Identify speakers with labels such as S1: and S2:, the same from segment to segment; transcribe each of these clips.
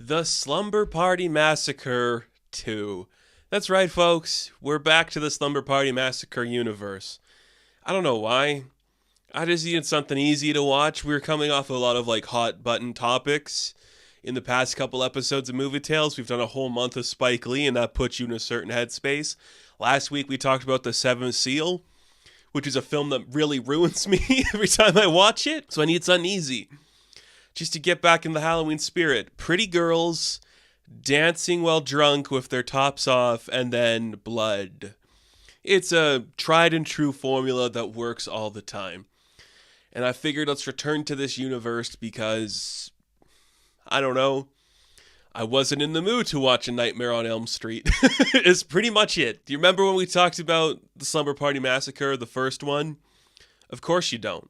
S1: The Slumber Party Massacre 2. That's right, folks. We're back to the Slumber Party Massacre universe. I don't know why. I just needed something easy to watch. We were coming off a lot of hot button topics in the past couple episodes of Movie Tales. We've done a whole month of Spike Lee, and that puts you in a certain headspace. Last week we talked about The Seventh Seal, which is a film that really ruins me every time I watch it. So I need something easy, just to get back in the Halloween spirit. Pretty girls dancing while drunk with their tops off, and then blood. It's a tried and true formula that works all the time. And I figured let's return to this universe because, I don't know, I wasn't in the mood to watch A Nightmare on Elm Street. It's pretty much it. Do you remember when we talked about the Slumber Party Massacre, the first one? Of course you don't.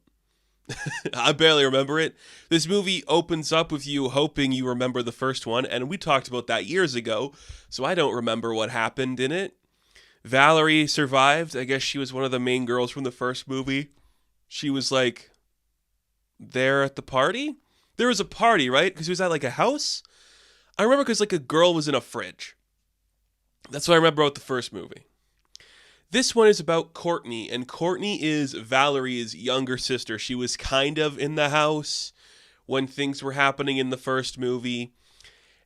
S1: I barely remember it. This movie opens up with you hoping you remember the first one, and we talked about that years ago, so I don't remember what happened in it. Valerie survived. I guess she was one of the main girls from the first movie. She was there at the party? There was a party, right? Because it was at a house? I remember because a girl was in a fridge. That's what I remember about the first movie. This one is about Courtney, and Courtney is Valerie's younger sister. She was kind of in the house when things were happening in the first movie,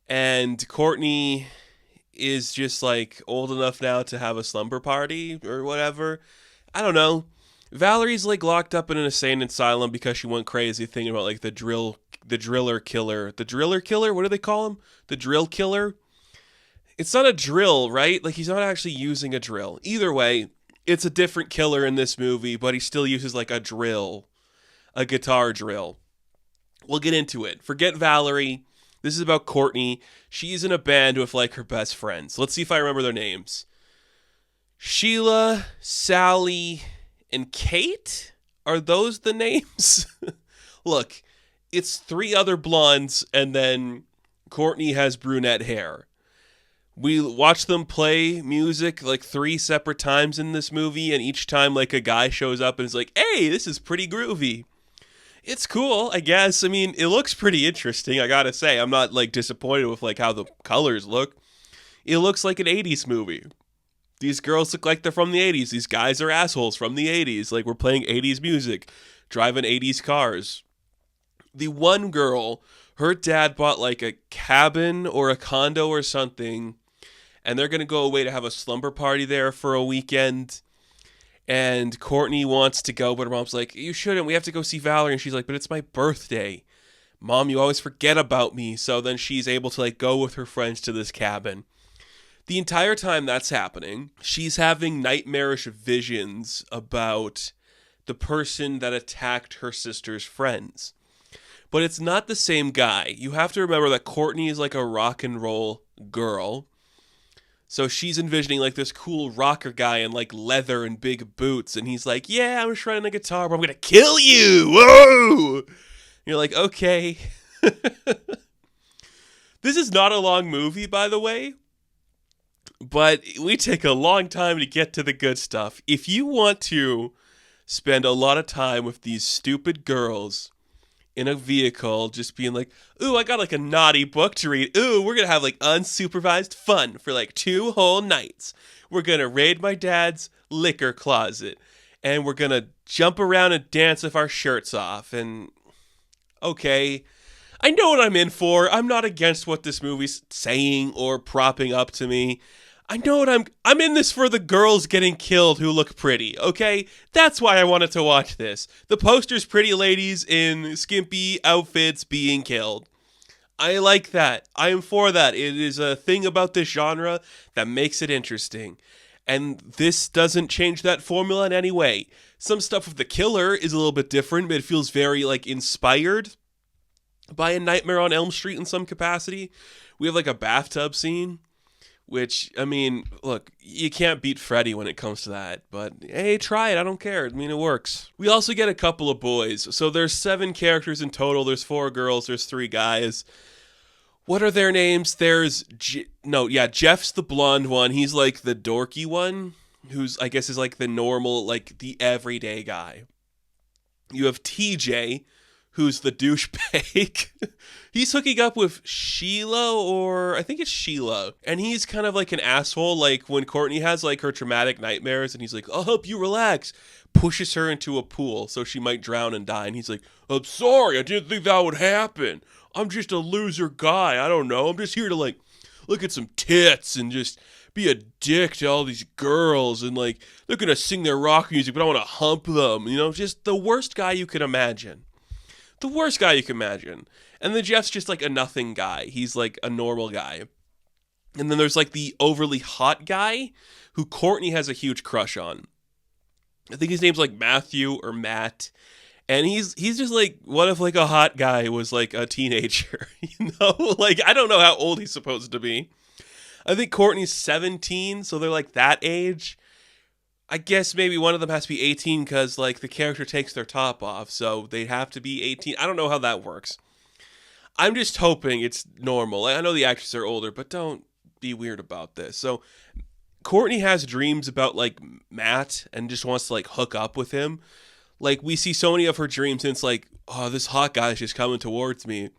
S1: and Courtney is just old enough now to have a slumber party or whatever. I don't know. Valerie's locked up in an insane asylum because she went crazy thinking about the driller killer. The driller killer? What do they call him? The drill killer? It's not a drill, right? He's not actually using a drill. Either way, it's a different killer in this movie, but he still uses a drill. A guitar drill. We'll get into it. Forget Valerie. This is about Courtney. She's in a band with her best friends. Let's see if I remember their names. Sheila, Sally, and Kate? Are those the names? Look, it's three other blondes, and then Courtney has brunette hair. We watch them play music three separate times in this movie, and each time a guy shows up and is hey, this is pretty groovy. It's cool, I guess. I mean, it looks pretty interesting, I gotta say. I'm not disappointed with how the colors look. It looks like an 80s movie. These girls look like they're from the 80s. These guys are assholes from the 80s. We're playing 80s music, driving 80s cars. The one girl, her dad bought a cabin or a condo or something, and they're going to go away to have a slumber party there for a weekend. And Courtney wants to go, but her mom's you shouldn't. We have to go see Valerie. And she's but it's my birthday. Mom, you always forget about me. So then she's able to go with her friends to this cabin. The entire time that's happening, she's having nightmarish visions about the person that attacked her sister's friends. But it's not the same guy. You have to remember that Courtney is a rock and roll girl. So she's envisioning this cool rocker guy in leather and big boots. And he's yeah, I'm shredding a guitar, but I'm going to kill you. Whoa! And you're okay. This is not a long movie, by the way. But we take a long time to get to the good stuff. If you want to spend a lot of time with these stupid girls in a vehicle, just being ooh, I got a naughty book to read. Ooh, we're going to have unsupervised fun for 2 whole nights. We're going to raid my dad's liquor closet. And we're going to jump around and dance with our shirts off. And, okay, I know what I'm in for. I'm not against what this movie's saying or propping up to me. I know what I'm in this for the girls getting killed who look pretty, okay? That's why I wanted to watch this. The poster's pretty ladies in skimpy outfits being killed. I like that. I am for that. It is a thing about this genre that makes it interesting. And this doesn't change that formula in any way. Some stuff with the killer is a little bit different, but it feels very, inspired by A Nightmare on Elm Street in some capacity. We have, a bathtub scene. Which, I mean, look, you can't beat Freddy when it comes to that. But, hey, try it. I don't care. I mean, it works. We also get a couple of boys. So there's 7 characters in total. There's 4 girls. There's 3 guys. What are their names? There's... Jeff's the blonde one. He's, the dorky one. Who's, I guess, is, the normal, the everyday guy. You have TJ, who's the douchebag. He's hooking up with Sheila, or I think it's Sheila. And he's kind of like an asshole. Like when Courtney has like her traumatic nightmares and he's like, I'll help you relax. Pushes her into a pool so she might drown and die. And he's like, I'm sorry, I didn't think that would happen. I'm just a loser guy. I don't know. I'm just here to like look at some tits and just be a dick to all these girls. And like, they're going to sing their rock music, but I want to hump them. You know, just the worst guy you can imagine. The worst guy you can imagine. And then Jeff's just like a nothing guy. He's like a normal guy. And then there's like the overly hot guy who Courtney has a huge crush on. I think his name's like Matthew or Matt. And he's just like, what if like a hot guy was like a teenager? You know, like I don't know how old he's supposed to be. I think Courtney's 17, so they're like that age. I guess maybe one of them has to be 18 because like the character takes their top off, so they have to be 18. I don't know how that works. I'm just hoping it's normal. I know the actors are older, but don't be weird about this. So Courtney has dreams about like Matt and just wants to like hook up with him. Like we see so many of her dreams and it's like, oh, this hot guy's just coming towards me.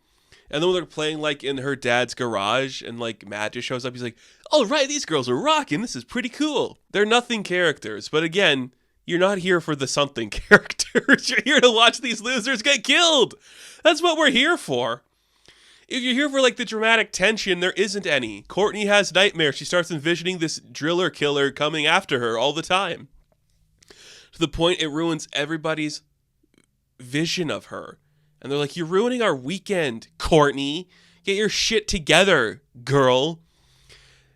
S1: And then when they're playing like in her dad's garage and like Matt just shows up, he's like, all right, these girls are rocking. This is pretty cool. They're nothing characters. But again, you're not here for the something characters. You're here to watch these losers get killed. That's what we're here for. If you're here for like the dramatic tension, there isn't any. Courtney has nightmares. She starts envisioning this driller killer coming after her all the time. To the point it ruins everybody's vision of her. And they're like, you're ruining our weekend, Courtney. Get your shit together, girl.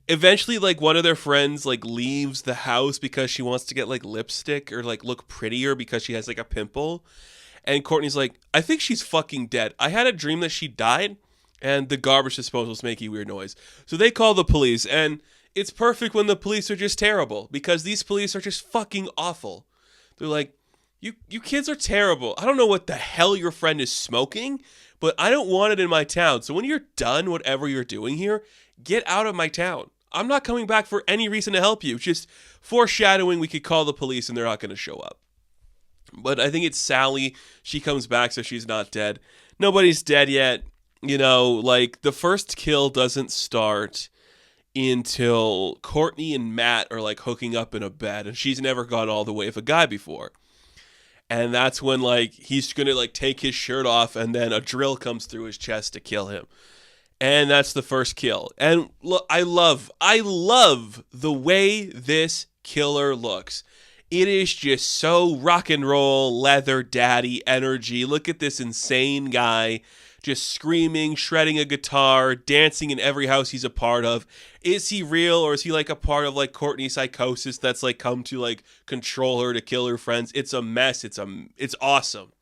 S1: Eventually, like, one of their friends, like, leaves the house because she wants to get, like, lipstick or, like, look prettier because she has, like, a pimple. And Courtney's like, I think she's fucking dead. I had a dream that she died, and the garbage disposal is making weird noise. So they call the police, and it's perfect when the police are just terrible because these police are just fucking awful. They're like, You kids are terrible. I don't know what the hell your friend is smoking, but I don't want it in my town. So when you're done, whatever you're doing here, get out of my town. I'm not coming back for any reason to help you. Just foreshadowing we could call the police and they're not going to show up. But I think it's Sally. She comes back so she's not dead. Nobody's dead yet. You know, like the first kill doesn't start until Courtney and Matt are like hooking up in a bed and she's never gone all the way with a guy before. And that's when, like, he's going to, like, take his shirt off and then a drill comes through his chest to kill him. And that's the first kill. And look, I love the way this killer looks. It is just so rock and roll, leather daddy energy. Look at this insane guy just screaming, shredding a guitar, dancing in every house he's a part of. Is he real or is he like a part of like Courtney's psychosis that's like come to like control her to kill her friends? It's a mess. It's awesome.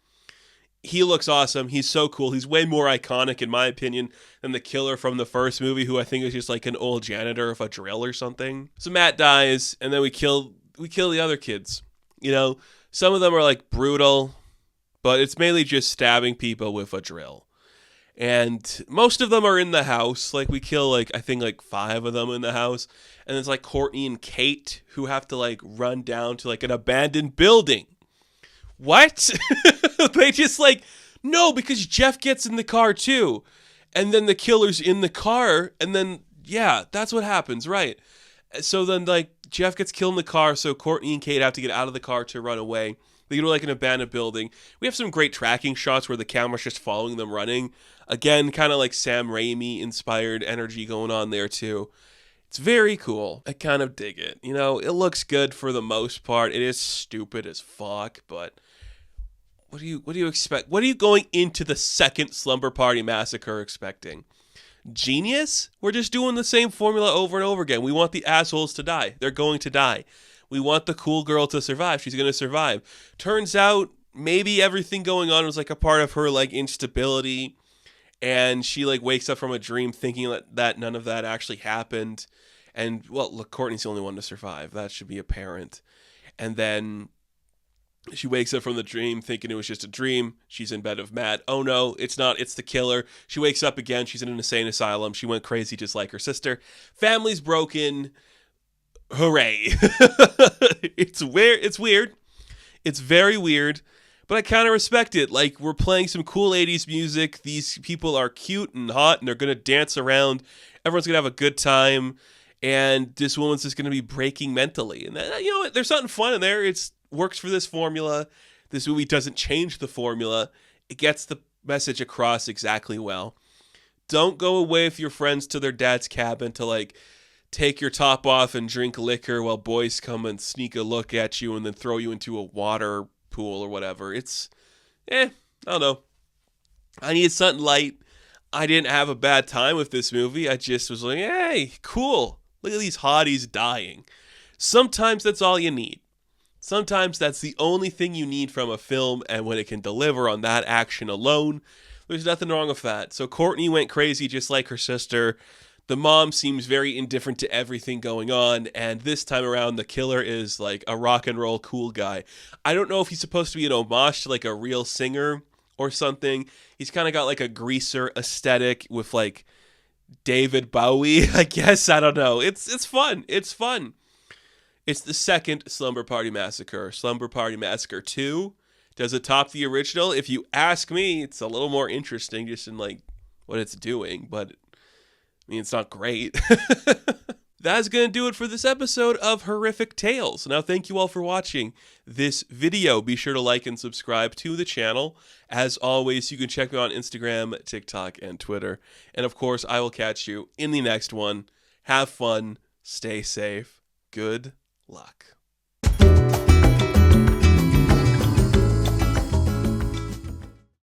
S1: He looks awesome. He's so cool. He's way more iconic in my opinion than the killer from the first movie, who I think is just like an old janitor of a drill or something. So Matt dies and then we kill the other kids. You know, some of them are like brutal, but it's mainly just stabbing people with a drill. And most of them are in the house. Like, we kill, like, I think, like, 5 of them in the house. And it's, like, Courtney and Kate who have to, like, run down to, like, an abandoned building. What? They just, like, no, because Jeff gets in the car, too. And then the killer's in the car. And then, yeah, that's what happens, right? So then, like, Jeff gets killed in the car. So Courtney and Kate have to get out of the car to run away. They go to, like, an abandoned building. We have some great tracking shots where the camera's just following them running. Again, kind of like Sam Raimi-inspired energy going on there, too. It's very cool. I kind of dig it. You know, it looks good for the most part. It is stupid as fuck, but what do you expect? What are you going into the second Slumber Party Massacre expecting? Genius? We're just doing the same formula over and over again. We want the assholes to die. They're going to die. We want the cool girl to survive. She's going to survive. Turns out maybe everything going on was like a part of her like instability. And she like wakes up from a dream thinking that none of that actually happened. And well, look, Courtney's the only one to survive. That should be apparent. And then she wakes up from the dream thinking it was just a dream. She's in bed with Matt. Oh no, it's not. It's the killer. She wakes up again. She's in an insane asylum. She went crazy just like her sister. Family's broken. Hooray. It's weird. It's very weird. But I kind of respect it. Like, we're playing some cool 80s music. These people are cute and hot, and they're going to dance around. Everyone's going to have a good time. And this woman's just going to be breaking mentally. And, you know, there's something fun in there. It works for this formula. This movie doesn't change the formula. It gets the message across exactly well. Don't go away with your friends to their dad's cabin to, like, take your top off and drink liquor while boys come and sneak a look at you and then throw you into a water pool or whatever. It's, I don't know. I needed something light. I didn't have a bad time with this movie. I just was like, hey, cool. Look at these hotties dying. Sometimes that's all you need. Sometimes that's the only thing you need from a film, and when it can deliver on that action alone, there's nothing wrong with that. So Courtney went crazy just like her sister. The mom seems very indifferent to everything going on, and this time around, the killer is like a rock and roll cool guy. I don't know if he's supposed to be an homage to like a real singer or something. He's kind of got like a greaser aesthetic with like David Bowie, I guess. I don't know. It's fun. It's fun. It's the second Slumber Party Massacre. Slumber Party Massacre 2. Does it top the original? If you ask me, it's a little more interesting just in like what it's doing, but I mean, it's not great. That's going to do it for this episode of Horrific Tales. Now, thank you all for watching this video. Be sure to like and subscribe to the channel. As always, you can check me on Instagram, TikTok, and Twitter. And of course, I will catch you in the next one. Have fun. Stay safe. Good luck.